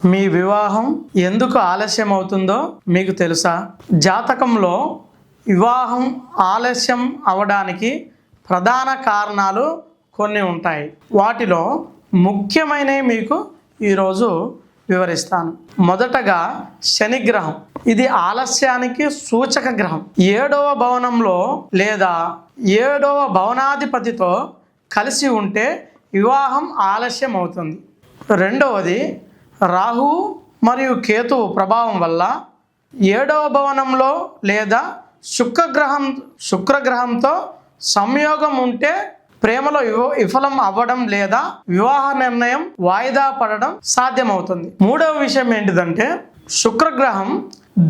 మీ వివాహం ఎందుకు ఆలస్యం అవుతుందో మీకు తెలుసా? జాతకంలో వివాహం ఆలస్యం అవడానికి ప్రధాన కారణాలు కొన్ని ఉంటాయి. వాటిలో ముఖ్యమైనవి మీకు ఈరోజు వివరిస్తాను. మొదటగా శనిగ్రహం. ఇది ఆలస్యానికి సూచక గ్రహం. 7వ భవనంలో లేదా 7వ భవనాధిపతితో కలిసి ఉంటే వివాహం ఆలస్యం అవుతుంది. రెండవది రాహు మరియు కేతువు ప్రభావం వల్ల 7వ భవనంలో లేదా శుక్రగ్రహంతో సంయోగం ఉంటే ప్రేమలో విఫలం అవ్వడం లేదా వివాహ నిర్ణయం వాయిదా పడడం సాధ్యమవుతుంది. మూడవ విషయం ఏంటిదంటే శుక్రగ్రహం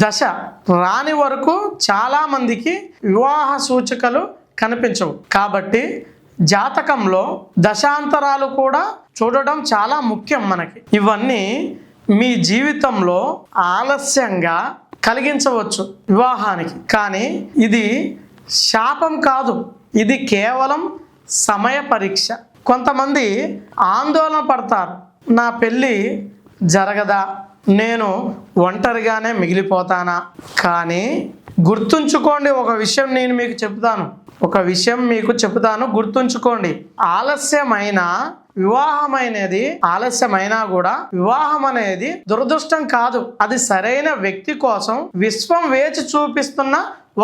దశ రాని వరకు చాలా మందికి వివాహ సూచికలు కనిపించవు. కాబట్టి జాతకంలో దశాంతరాలు కూడా చూడడం చాలా ముఖ్యం మనకి. ఇవన్నీ మీ జీవితంలో ఆలస్యంగా కలిగించవచ్చు వివాహానికి. కానీ ఇది శాపం కాదు, ఇది కేవలం సమయ పరీక్ష. కొంతమంది ఆందోళన పడతారు, నా పెళ్ళి జరగదా, నేను ఒంటరిగానే మిగిలిపోతానా? కానీ గుర్తుంచుకోండి, ఒక విషయం నేను మీకు చెప్తాను, గుర్తుంచుకోండి. ఆలస్యమైనా కూడా వివాహం అనేది దురదృష్టం కాదు. అది సరైన వ్యక్తి కోసం విశ్వం వేచి చూపిస్తున్న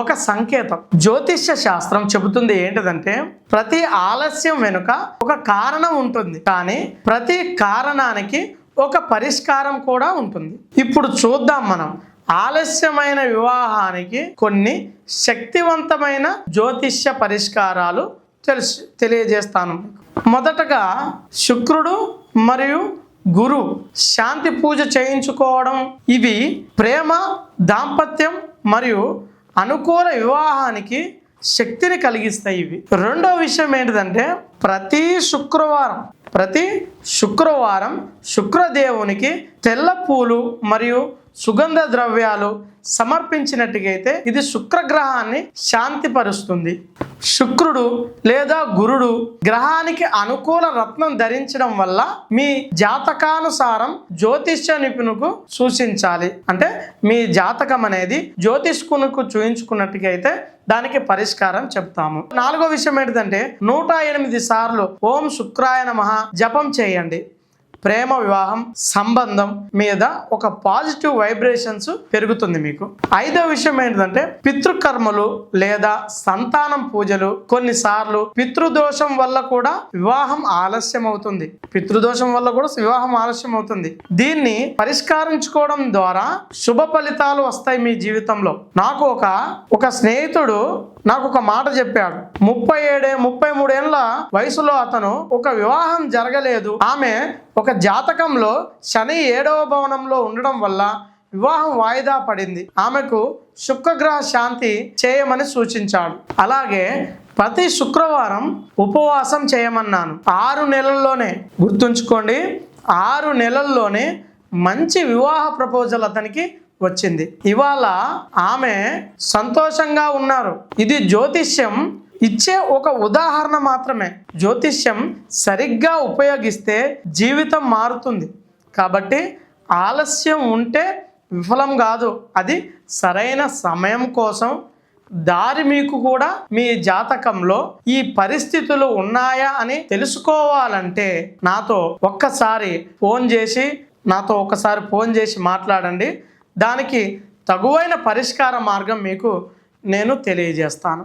ఒక సంకేతం. జ్యోతిష్య శాస్త్రం చెబుతుంది ఏంటిదంటే ప్రతి ఆలస్యం వెనుక ఒక కారణం ఉంటుంది, కానీ ప్రతి కారణానికి ఒక పరిష్కారం కూడా ఉంటుంది. ఇప్పుడు చూద్దాం మనం ఆలస్యమైన వివాహానికి కొన్ని శక్తివంతమైన జ్యోతిష్య పరిష్కారాలు తెలియజేస్తాను. మొదటగా శుక్రుడు మరియు గురు శాంతి పూజ చేయించుకోవడం. ఇవి ప్రేమ, దాంపత్యం మరియు అనుకూల వివాహానికి శక్తిని కలిగిస్తాయి. ఇవి రెండో విషయం ఏంటిదంటే ప్రతి శుక్రవారం శుక్రదేవునికి తెల్ల పూలు మరియు సుగంధ ద్రవ్యాలు సమర్పించినట్టుగైతే ఇది శుక్రగ్రహాన్ని శాంతిపరుస్తుంది. శుక్రుడు లేదా గురుడు గ్రహానికి అనుకూల రత్నం ధరించడం వల్ల మీ జాతకానుసారం జ్యోతిష్య నిపుణులకు సూచించాలి. అంటే మీ జాతకం అనేది జ్యోతిష్కునికి చూయించుకున్నట్టుగైతే దానికి పరిష్కారం చెప్తాము. నాలుగో విషయం ఏంటంటే 108 సార్లు ఓం శుక్రాయ నమః జపం చేయండి. ప్రేమ, వివాహం, సంబంధం మీద ఒక పాజిటివ్ వైబ్రేషన్స్ పెరుగుతుంది మీకు. ఐదో విషయం ఏంటంటే పితృకర్మలు లేదా సంతానం పూజలు. కొన్నిసార్లు పితృదోషం వల్ల కూడా వివాహం ఆలస్యం అవుతుంది. దీన్ని పరిష్కరించుకోవడం ద్వారా శుభ ఫలితాలు వస్తాయి మీ జీవితంలో. నాకు ఒక స్నేహితుడు నాకు ఒక మాట చెప్పాడు. 33 ఏళ్ళ వయసులో అతను ఒక వివాహం జరగలేదు. ఆమె ఒక జాతకంలో శని 7వ భవనంలో ఉండడం వల్ల వివాహం వాయిదా పడింది. ఆమెకు శుక్రగ్రహ శాంతి చేయమని సూచించాడు. అలాగే ప్రతి శుక్రవారం ఉపవాసం చేయమన్నాను. 6 నెలల్లోనే, గుర్తుంచుకోండి, 6 నెలల్లోనే మంచి వివాహ ప్రపోజల్ అతనికి వచ్చింది. ఇవాళ ఆమె సంతోషంగా ఉన్నారు. ఇది జ్యోతిష్యం ఇచ్చే ఒక ఉదాహరణ మాత్రమే. జ్యోతిష్యం సరిగ్గా ఉపయోగిస్తే జీవితం మారుతుంది. కాబట్టి ఆలస్యం ఉంటే విఫలం కాదు, అది సరైన సమయం కోసం దారి. మీకు కూడా మీ జాతకంలో ఈ పరిస్థితులు ఉన్నాయా అని తెలుసుకోవాలంటే నాతో ఒకసారి ఫోన్ చేసి మాట్లాడండి. దానికి తగువైన పరిష్కార మార్గం మీకు నేను తెలియజేస్తాను.